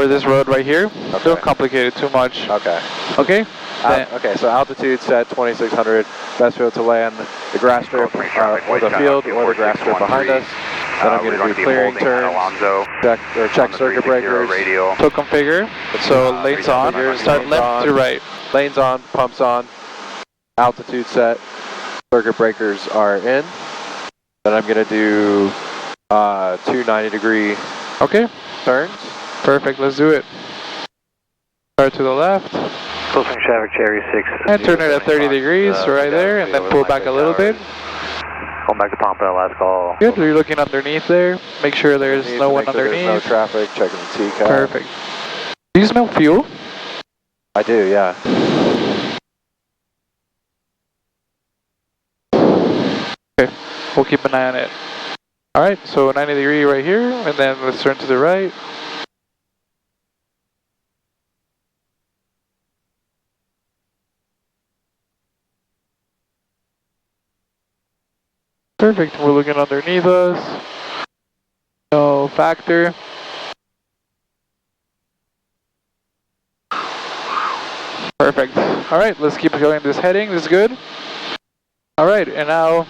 for this road right here. Okay. Don't complicate it too much. Okay. Okay? Okay, so altitude set 2600, best field to land the grass strip or the field or the grass strip behind us. Then I'm going to do clearing turns, check circuit breakers. So configure. So lanes on. Start left to right. Lanes on, pumps on, altitude set, circuit breakers are in. Then I'm going to do 2 90-degree turns. Perfect, let's do it. Start to the left. Closing traffic, Cherry 6. And turn it at 30 degrees right there, and then pull back a little bit. Going back to Pompano, last call. Good, you're looking underneath there. Make sure there's no one underneath. There's no traffic, checking the TCAP. Perfect. Do you smell fuel? I do, yeah. Okay, we'll keep an eye on it. Alright, so 90 degree right here, and then let's turn to the right. Perfect, we're looking underneath us. No factor. Perfect. Alright, let's keep going this heading, this is good. Alright, and now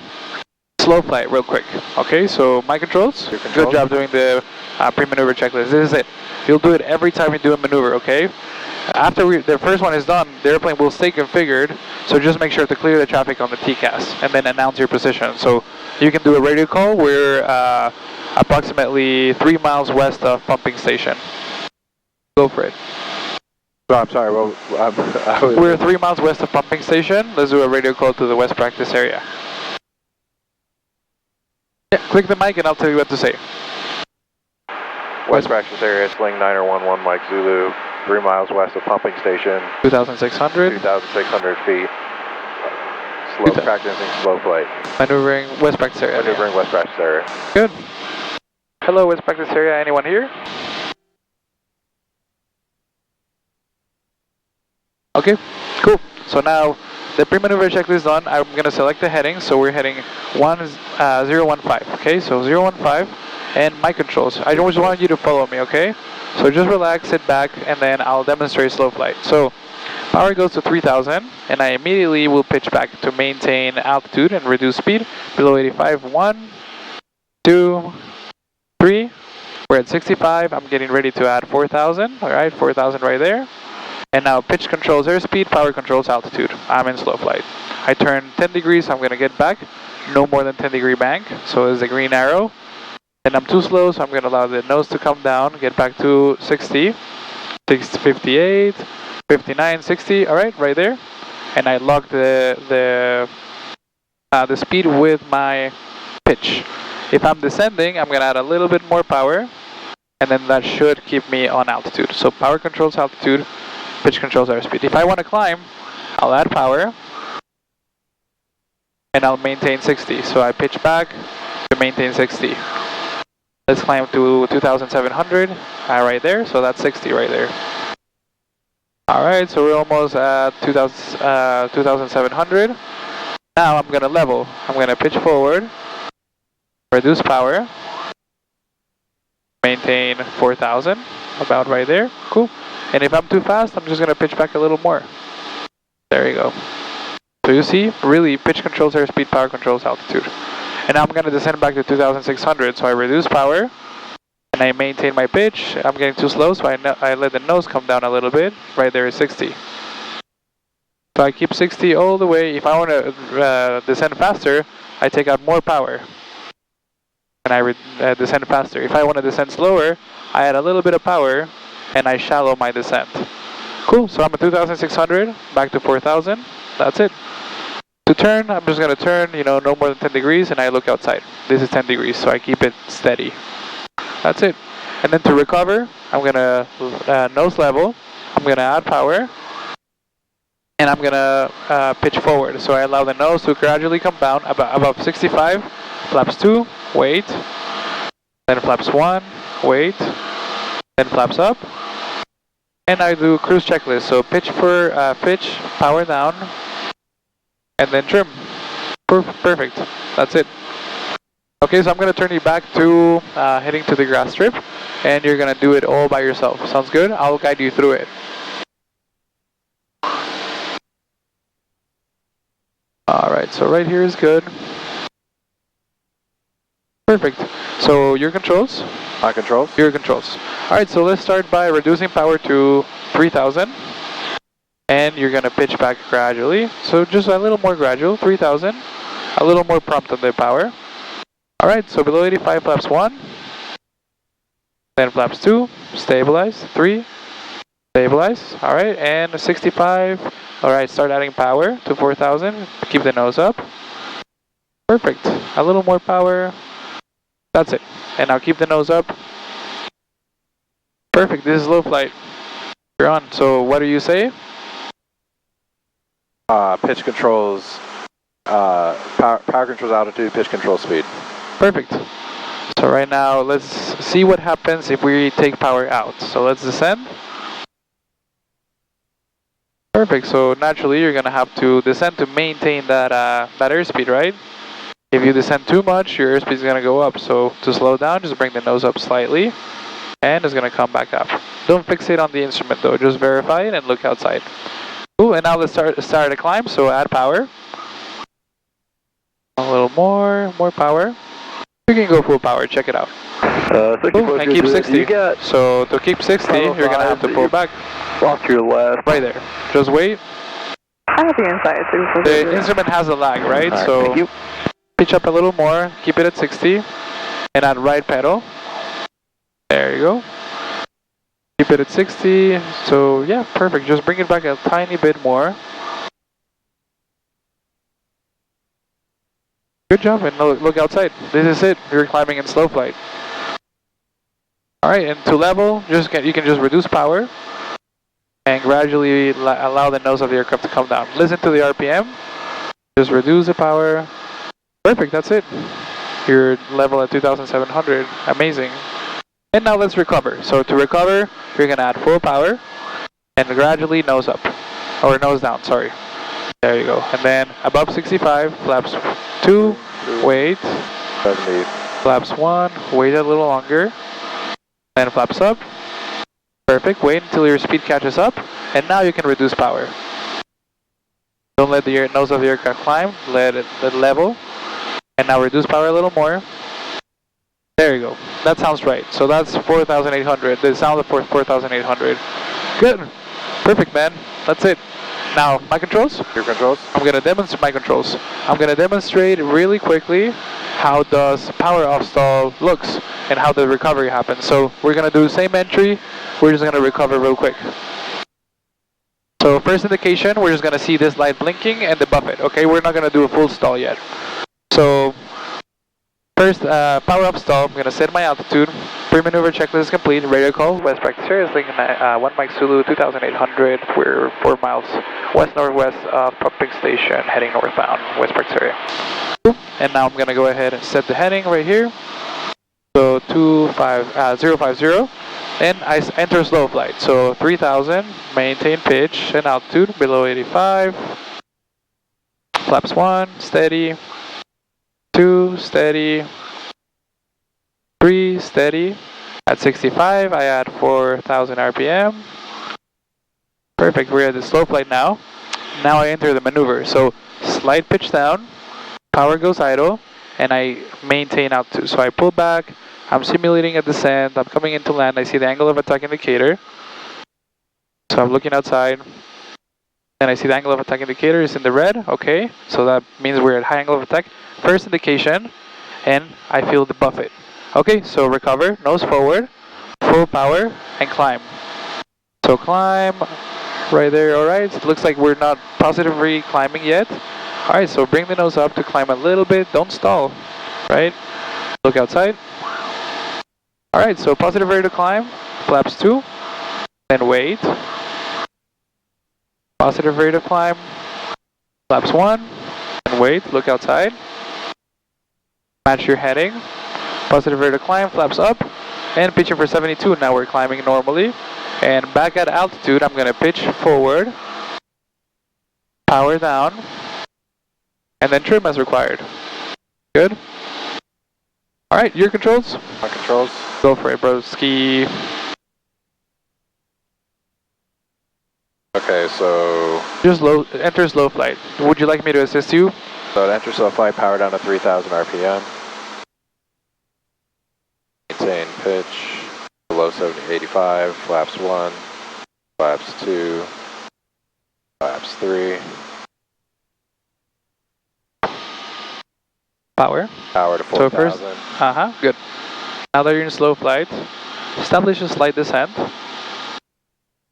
slow flight real quick. Okay, so my controls. Good job doing the pre-maneuver checklist. This is it. You'll do it every time you do a maneuver, okay? After the first one is done, the airplane will stay configured, so just make sure to clear the traffic on the TCAS and then announce your position. So you can do a radio call. We're approximately 3 miles west of pumping station. Go for it. Oh, I'm sorry, well, we're 3 miles west of pumping station. Let's do a radio call to the west practice area. Yeah, click the mic and I'll tell you what to say. West practice area, sling 9011 Mike Zulu, 3 miles west of pumping station. 2,600. 2,600 feet. Slow practicing slow flight. Maneuvering west practice area. Maneuvering west practice area. Good. Hello, west practice area. Anyone here? Okay, cool. So now the pre-maneuver checklist is done. I'm going to select the heading. So we're heading 015. Okay, so 015 and my controls. I just want you to follow me, okay? So just relax, sit back, and then I'll demonstrate slow flight. So power goes to 3,000, and I immediately will pitch back to maintain altitude and reduce speed below 85. 1, 2, 3. We're at 65. I'm getting ready to add 4,000. All right, 4,000 right there. And now pitch controls airspeed, power controls altitude. I'm in slow flight. I turn 10 degrees, I'm going to get back. No more than 10 degree bank, so there's the green arrow. And I'm too slow, so I'm going to allow the nose to come down, get back to 60, 58, 59, 60, all right, right there. And I lock the speed with my pitch. If I'm descending, I'm going to add a little bit more power, and then that should keep me on altitude. So power controls altitude, pitch controls airspeed. If I want to climb, I'll add power, and I'll maintain 60. So I pitch back to maintain 60. Let's climb to 2,700, right there, so that's 60 right there. Alright, so we're almost at 2,700. Now I'm going to level. I'm going to pitch forward, reduce power, maintain 4,000, about right there, cool. And if I'm too fast, I'm just going to pitch back a little more. There you go. So you see, really, pitch controls airspeed, power controls altitude. And now I'm going to descend back to 2,600, so I reduce power, and I maintain my pitch. I'm getting too slow, so I let the nose come down a little bit. Right there is 60. So I keep 60 all the way. If I want to descend faster, I take out more power, and I descend faster. If I want to descend slower, I add a little bit of power, and I shallow my descent. Cool, so I'm at 2,600, back to 4,000. That's it. To turn, I'm just going to turn, no more than 10 degrees, and I look outside. This is 10 degrees, so I keep it steady. That's it. And then to recover, I'm going to nose level. I'm going to add power, and I'm going to pitch forward. So I allow the nose to gradually come down above 65. Flaps 2, wait. Then flaps 1, wait. Then flaps up. And I do cruise checklist. So pitch for pitch, power down, and then trim. Perfect. That's it. Okay, so I'm going to turn you back to heading to the grass strip, and you're going to do it all by yourself. Sounds good? I'll guide you through it. Alright, so right here is good. Perfect. So your controls? My controls. Your controls. Alright, so let's start by reducing power to 3000. And you're going to pitch back gradually. So just a little more gradual, 3000. A little more prompt on the power. Alright, so below 85, flaps 1. Then flaps 2, stabilize, 3, stabilize. Alright, and 65. Alright, start adding power to 4000. Keep the nose up. Perfect. A little more power. That's it. And now keep the nose up. Perfect, this is low flight. You're on. So what do you say? Pitch controls, power controls altitude, pitch control speed. Perfect. So right now, let's see what happens if we take power out. So let's descend. Perfect, so naturally you're gonna have to descend to maintain that, that airspeed, right? If you descend too much, your airspeed is gonna go up. So to slow down, just bring the nose up slightly, and it's gonna come back up. Don't fixate on the instrument though, just verify it and look outside. Cool, and now let's start a climb, so add power. A little more power. You can go full power, check it out. Cool, and keep 60. So to keep 60, you're gonna have to pull back. Off to your left. Right there. Just wait. I have the inside. The instrument has a lag, right? All right, so thank you. pitch up a little more, keep it at 60, and add right pedal. There you go. Keep it at 60. So yeah, perfect. Just bring it back a tiny bit more. Good job, and look outside. This is it. You're climbing in slow flight. Alright, and to level, you can just reduce power and gradually allow the nose of the aircraft to come down. Listen to the RPM. Just reduce the power. Perfect, that's it. You're level at 2,700. Amazing. And now let's recover. So to recover, you're going to add full power and gradually nose up. Or nose down, sorry. There you go. And then above 65, flaps 2, wait. 70. Flaps 1, wait a little longer. Then flaps up. Perfect, wait until your speed catches up. And now you can reduce power. Don't let the nose of the aircraft climb, let it level. And now reduce power a little more. There you go. That sounds right. So that's 4,800. The sound of 4,800. Good. Perfect, man. That's it. Now, my controls? Your controls? I'm going to demonstrate my controls. I'm going to demonstrate really quickly how does power off stall looks and how the recovery happens. So we're going to do the same entry. We're just going to recover real quick. So first indication, we're just going to see this light blinking and the buffet. Okay, we're not going to do a full stall yet. So first, power up stall. I'm going to set my altitude. Pre-maneuver checklist is complete. Radio call. West practice area is Lincoln 1 Mike Zulu 2,800. We're 4 miles west-northwest of pumping station, heading northbound. West practice area. And now I'm going to go ahead and set the heading right here. So 050. And I enter slow flight. So 3,000. Maintain pitch and altitude below 85. Flaps 1. Steady. 2, steady, 3, steady. At 65, I add 4,000 RPM. Perfect, we're at the slow flight now. Now I enter the maneuver. So slight pitch down, power goes idle, and I maintain altitude. So I pull back, I'm simulating a descent, I'm coming into land, I see the angle of attack indicator. So I'm looking outside, and I see the angle of attack indicator is in the red, okay. So that means we're at high angle of attack. First indication, and I feel the buffet. Okay, so recover, nose forward, full power, and climb. So climb, right there, alright. It looks like we're not positively climbing yet. Alright, so bring the nose up to climb a little bit, don't stall, right? Look outside. Alright, so positive rate to climb, flaps 2, then wait. Positive rate of climb, flaps 1, and wait, look outside. Match your heading, positive rate of climb, flaps up, and pitching for 72. Now we're climbing normally. And back at altitude, I'm going to pitch forward, power down, and then trim as required. Good? Alright, your controls? My controls. Go for it, broski. Okay, so Just enter slow flight. Would you like me to assist you? it enters slow flight, power down to 3,000 RPM. Maintain pitch, below 7085, flaps 1, flaps 2, flaps 3. Power. Power to So 4,000. first, good. Now that you're in slow flight, establish a slight descent.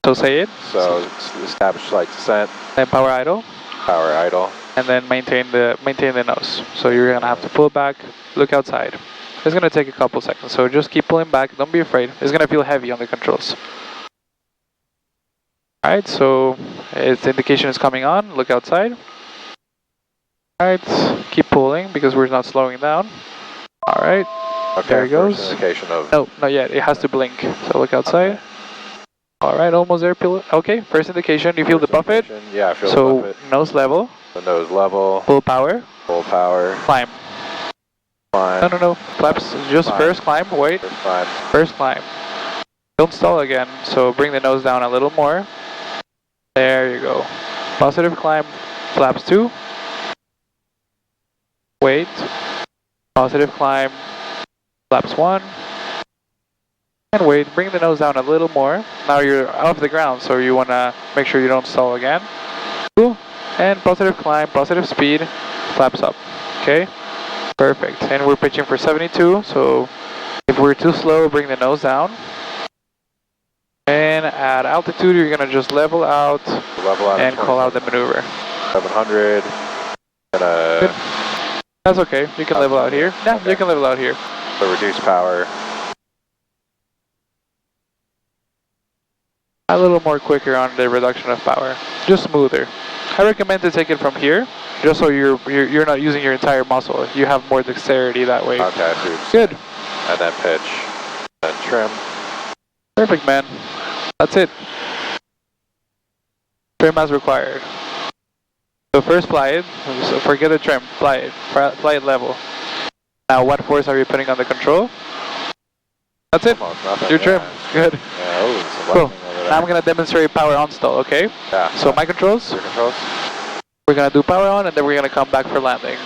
So say it. So establish slight descent. Then power idle. Power idle. And then maintain the nose. So you're gonna have to pull back, look outside. It's gonna take a couple seconds, so just keep pulling back, don't be afraid. It's gonna feel heavy on the controls. Alright, so its indication is coming on, look outside. Alright, keep pulling because we're not slowing down. Alright, Okay, there it goes. first indication of... No, not yet, it has to blink. So look outside. Okay. Alright, almost there. Okay, first indication, you feel the buffet? Yeah, I feel the So buffet. nose level, The nose level, full power, full power, climb. climb. No, flaps, just Climb. first climb, wait. First climb. First climb. Don't stall again, so bring the nose down a little more. There you go. Positive climb, flaps 2. Wait. Positive climb, flaps 1. And wait, bring the nose down a little more. Now you're off the ground, so you want to make sure you don't stall again. Cool. And positive climb, positive speed, flaps up. Okay? Perfect. And we're pitching for 72, so if we're too slow, bring the nose down. And at altitude, you're going to just level out and call out the maneuver. 700. Good. That's okay. You can level out here. Yeah, Okay. you can level out here. So reduce power. A little more quicker on the reduction of power. Just smoother. I recommend to take it from here, just so you're not using your entire muscle. You have more dexterity that way. Okay, I see what you're Good. saying. And then pitch. Then trim. Perfect, man. That's it. Trim as required. So first fly it. So forget the trim. Fly it. Fly it level. Now what force are you putting on the control? That's it. Almost nothing. Your trim. Good. Yeah, oh, some Cool. lightning over there. Now I'm going to demonstrate power on stall, okay? Yeah. So my controls, Your controls. we're going to do power on and then we're going to come back for landing.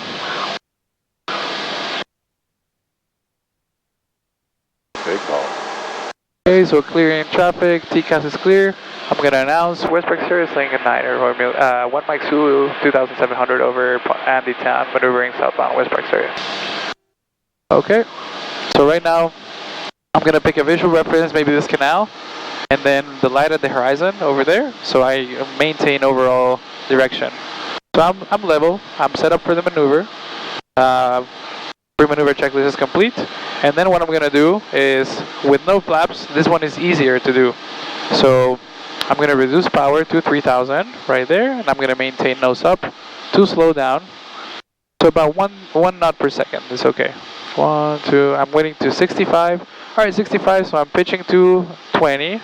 Big ball. Okay, so clearing traffic, TCAS is clear. I'm going to announce Westbrook Sirius Link at 9, 1 Mike Zulu, 2700 over Andy Town, maneuvering southbound Westbrook Sirius. Okay, so right now, I'm going to pick a visual reference, maybe this canal, and then the light at the horizon over there, so I maintain overall direction. So I'm level, I'm set up for the maneuver. Pre-maneuver checklist is complete. And then what I'm going to do is, with no flaps, this one is easier to do. So I'm going to reduce power to 3000 right there, and I'm going to maintain nose up to slow down to about one knot per second. It's okay. 1, 2, I'm waiting to 65. All right, 65, so I'm pitching to 20.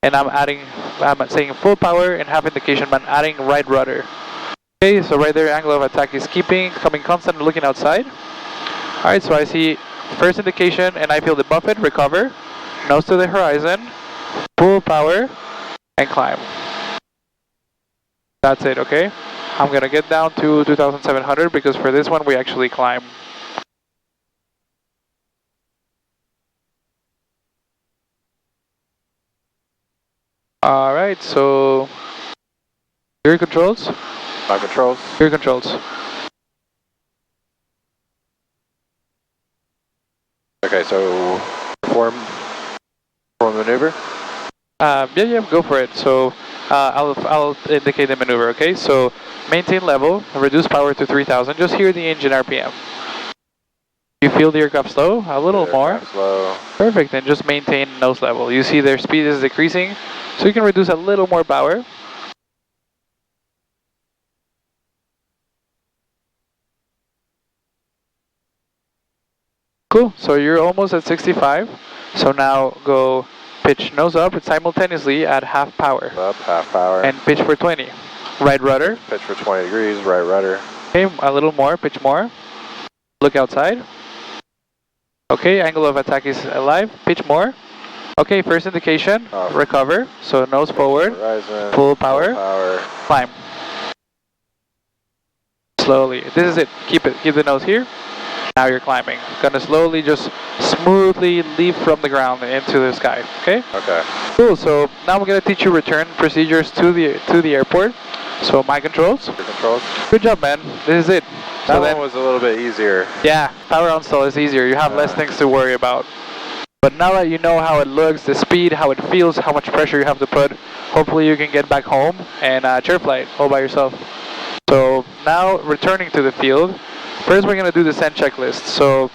And I'm saying full power and half indication, but I'm adding right rudder. Okay, so right there, angle of attack is coming constant, looking outside. All right, so I see first indication and I feel the buffet, recover, nose to the horizon, full power, and climb. That's it, okay? I'm gonna get down to 2700 because for this one we actually climb. All right, so your controls? My controls. Your controls. Okay, so perform maneuver. Yeah, go for it. So I'll indicate the maneuver, okay? So maintain level, reduce power to 3000, just hear the engine RPM. You feel the aircraft slow? A little more. Slow. Perfect, and just maintain nose level. You see their speed is decreasing, so you can reduce a little more power. Cool, so you're almost at 65. So now go pitch nose up simultaneously at half power. Up, half power. And pitch for 20. Right rudder. Pitch for 20 degrees, right rudder. Okay, a little more, pitch more. Look outside. Okay, angle of attack is alive. Pitch more. Okay, first indication, recover. So nose forward, Horizon, full power, climb. Slowly. This is it. Keep it. Keep the nose here. Now you're climbing. Gonna slowly, just smoothly leap from the ground into the sky. Okay? Okay. Cool. So now I'm gonna teach you return procedures to the airport. So my controls. Your controls. Good job, man. This is it. That So one was a little bit easier. yeah, power on stall is easier. You have less things to worry about. But now that you know how it looks, the speed, how it feels, how much pressure you have to put, hopefully you can get back home and chair flight all by yourself. So now returning to the field, first we're going to do the descent checklist. So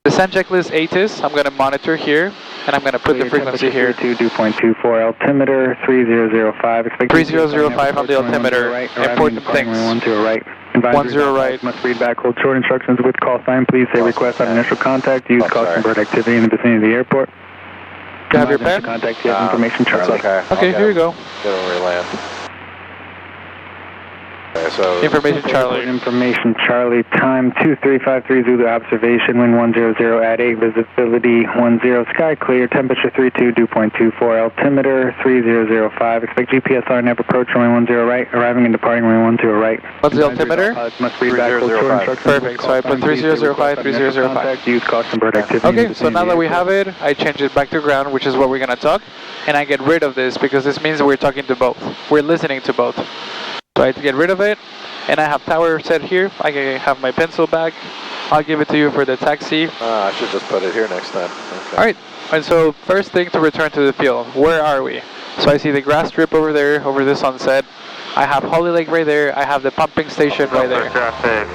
descent checklist ATIS, I'm going to monitor here, and I'm going to put the frequency here. 2.24 altimeter, 3005. 3005 on the altimeter. Important things. 10 right. 10 right. Must read back, hold short instructions with call sign. Please say request on initial contact. Use caution bird activity in the vicinity of the airport. Do you have your pen? Contact, yes, information, Charlie. That's okay. Okay, here we go. Get when we land. Okay, so Information Charlie. Information Charlie, time 2353 Zulu observation, wind 100 at 8, visibility 10, sky clear, temperature 32, dew point 24, altimeter 3005, expect GPSR nav approach runway 10 right, arriving and departing runway 10 right. What's the altimeter? Must read back, hold short instructions. Perfect, so I put 3005, 3005. Use caution bird activity. Okay, so now that we have it, I change it back to ground, which is what we're going to talk, and I get rid of this because this means we're talking to both. We're listening to both. So I get rid of it, and I have tower set here. I have my pencil back. I'll give it to you for the taxi. I should just put it here next time. Okay. Alright, and so first thing to return to the field, where are we? So I see the grass strip over there, over the sunset. I have Holly Lake right there. I have the pumping station right there.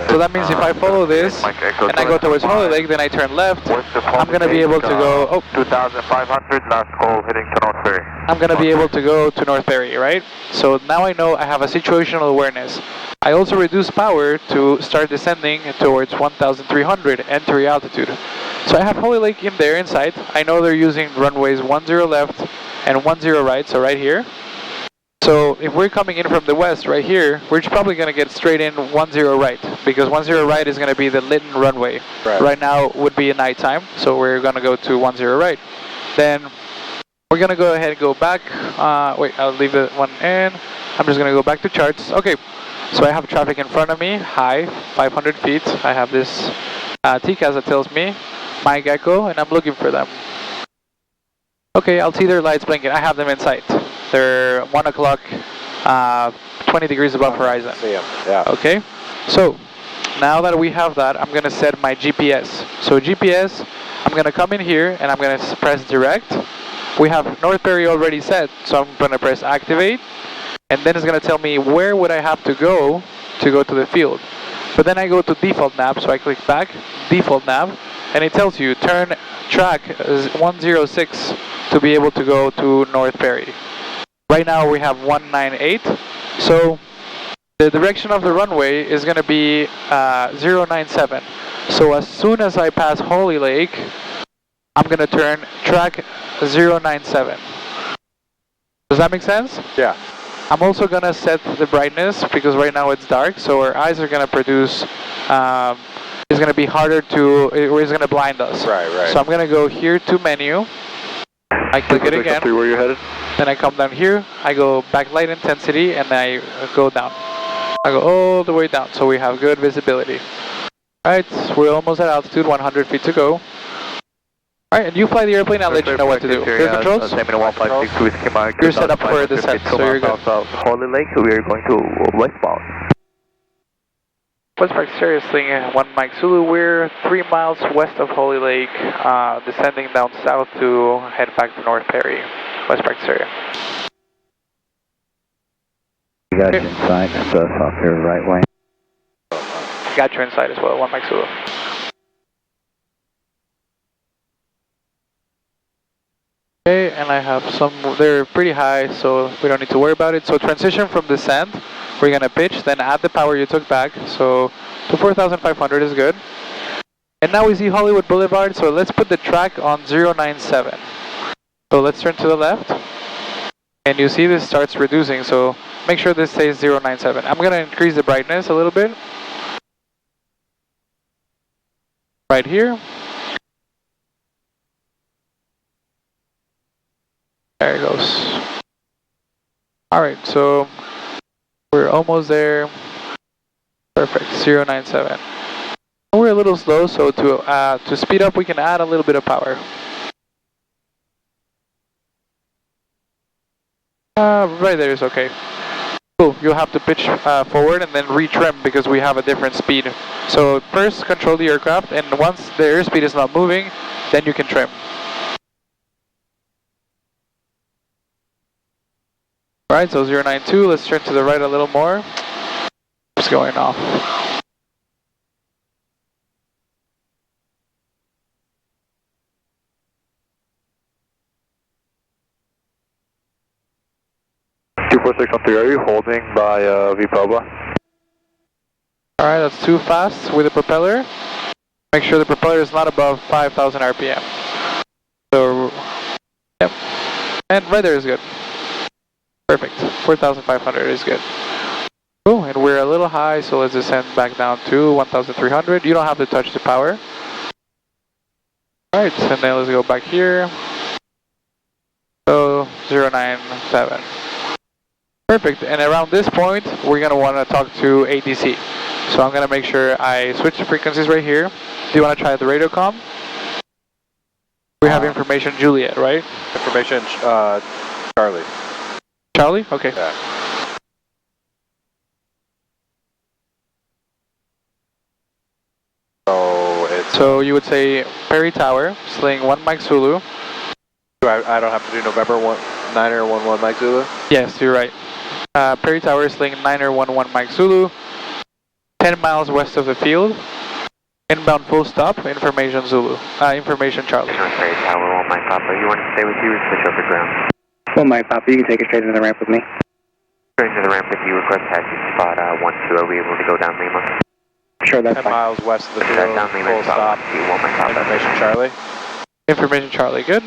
So that means if I follow this, and I go towards Holly Lake, then I turn left, I'm going to be able to go, 2,500, last call heading to North Ferry. I'm going to be able to go to North Ferry, right? So now I know I have a situational awareness. I also reduce power to start descending towards 1,300 entry altitude. So I have Holly Lake in there inside. I know they're using runways 10 left and 10 right, so right here. So if we're coming in from the west right here, we're probably going to get straight in 10 right, because 10 right is going to be the Lytton runway. Right now would be night time, so we're going to go to 10 right. Then we're going to go ahead and go back. Wait, I'll leave that one in. I'm just going to go back to charts. Okay, so I have traffic in front of me, high, 500 feet. I have this TCAS that tells me my gecko, and I'm looking for them. Okay, I'll see their lights blinking. I have them in sight. They're 1 o'clock, 20 degrees above horizon. See 'em. Yeah. Okay, so now that we have that, I'm going to set my GPS. So GPS, I'm going to come in here and I'm going to press direct. We have North Ferry already set, so I'm going to press activate. And then it's going to tell me where would I have to go to the field. But then I go to default nav, so I click back, default nav, and it tells you turn track 106 to be able to go to North Ferry. Right now we have 198, so the direction of the runway is going to be 097. So as soon as I pass Holly Lake, I'm going to turn track 097. Does that make sense? Yeah. I'm also going to set the brightness because right now it's dark, so our eyes are going to produce, it's going to be harder to, or it's going to blind us. Right. So I'm going to go here to menu. I click it again. Where you're headed? Then I come down here, I go backlight intensity, and I go down. I go all the way down, so we have good visibility. Alright, we're almost at altitude, 100 feet to go. Alright, and you fly the airplane, I'll let you know what to do. Your controls? You're set up for a descent, so you're good. Holly Lake, we are going to westbound. Westpark seriously, 1 Mike Zulu, we're 3 miles west of Holly Lake, descending down south to head back to North Ferry. Westpark Stereo. You got you inside, that's us off here right way. Got you inside as well, 1 Mike Zulu. Okay, and I have some, they're pretty high, so we don't need to worry about it. So transition from descent, we're going to pitch, then add the power you took back, so to 4,500 is good. And now we see Hollywood Boulevard, so let's put the track on 097. So let's turn to the left, and you see this starts reducing, so make sure this stays 097. I'm going to increase the brightness a little bit. Right here, There it goes. Alright, so we're almost there. Perfect, 097. We're a little slow, so to speed up we can add a little bit of power. Right there is okay. Cool, you'll have to pitch forward and then retrim because we have a different speed. So first control the aircraft, and once the airspeed is not moving, then you can trim. Alright, so 092, let's turn to the right a little more. It's going off. Are you holding by Vipobla? Alright, that's too fast with the propeller. Make sure the propeller is not above 5,000 RPM. So, yep. And right there is good. Perfect. 4,500 is good. Cool, and we're a little high, so let's descend back down to 1,300. You don't have to touch the power. Alright, and then let's go back here. So, 097. Perfect, and around this point, we're going to want to talk to ATC. So I'm going to make sure I switch the frequencies right here. Do you want to try the radio comm? We have information Juliet, right? Information Charlie. Charlie? Okay. Yeah. So you would say Perry Tower, sling 1 Mike Zulu. I don't have to do November 9er 11 Mike Zulu? Yes, you're right. Perry Tower, sling 9er 11 Mike Zulu. 10 miles west of the field. Inbound full stop, information Zulu. Information Charlie. Perry Tower, 1 Mike Papa. You want to stay with you or switch over ground? 1 Mike Papa, you can take it straight into the ramp with me. Straight into the ramp with you, request taxi spot 12. Are we able to go down Lima? Sure, that's 10 fine. miles west of the field, Down Lima, full stop. 1 Mike Papa. Information Charlie. Information Charlie, good.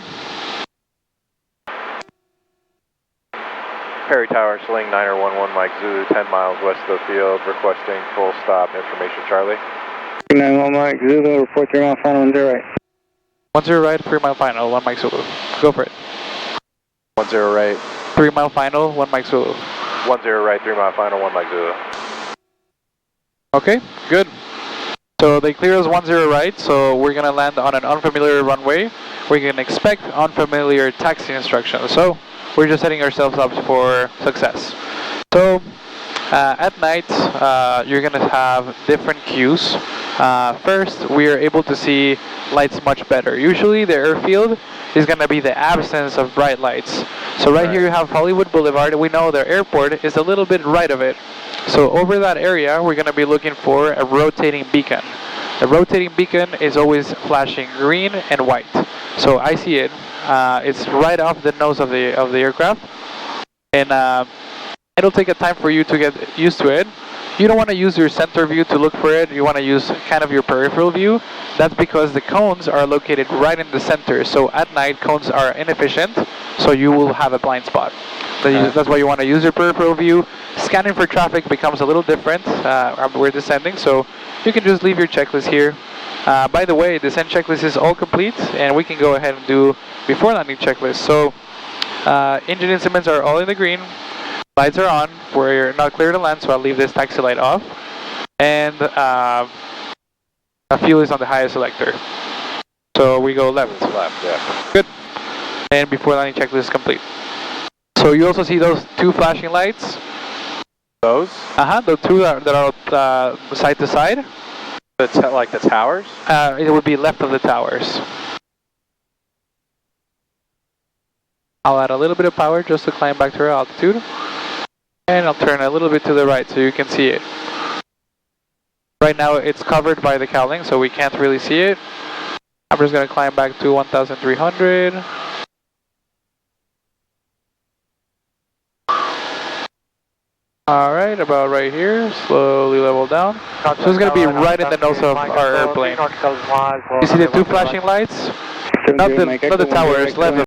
Perry Tower, sling 9er 11 Mike Zulu, 10 miles west of the field, requesting full stop. Information Charlie. 9-1 Mike Zulu, report 3 mile final, 10 right. 10 right, 3 mile final, 1 Mike Zulu. Go for it. 10 right. 3 mile final, 1 Mike Zulu. 10 right, 3 mile final, 1 Mike Zulu. Okay, good. So they clear us 10 right, so we're going to land on an unfamiliar runway. We can expect unfamiliar taxi instructions. So we're just setting ourselves up for success. So at night, you're going to have different cues. First, we are able to see lights much better. Usually the airfield is going to be the absence of bright lights. So right here you have Hollywood Boulevard. We know the airport is a little bit right of it. So over that area, we're going to be looking for a rotating beacon. The rotating beacon is always flashing green and white. So I see it. It's right off the nose of the aircraft, and it'll take a time for you to get used to it. You don't want to use your center view to look for it. You want to use kind of your peripheral view. That's because the cones are located right in the center. So at night, cones are inefficient, so you will have a blind spot. That's why you want to use your peripheral view. Scanning for traffic becomes a little different. We're descending, so you can just leave your checklist here. By the way, the descent checklist is all complete, and we can go ahead and do before landing checklist. So engine instruments are all in the green. Lights are on. We're not clear to land, so I'll leave this taxi light off. And fuel is on the highest selector. So we go left. Left, yeah. Good. And before landing checklist is complete. So you also see those 2 flashing lights? Those? The 2 that are side to side. Like the towers? It would be left of the towers. I'll add a little bit of power just to climb back to our altitude. And I'll turn a little bit to the right so you can see it. Right now it's covered by the cowling, so we can't really see it. I'm just going to climb back to 1,300. Alright, about right here, slowly level down. So it's going to be right in the nose of our airplane. You see the 2 flashing lights? Not the towers, left of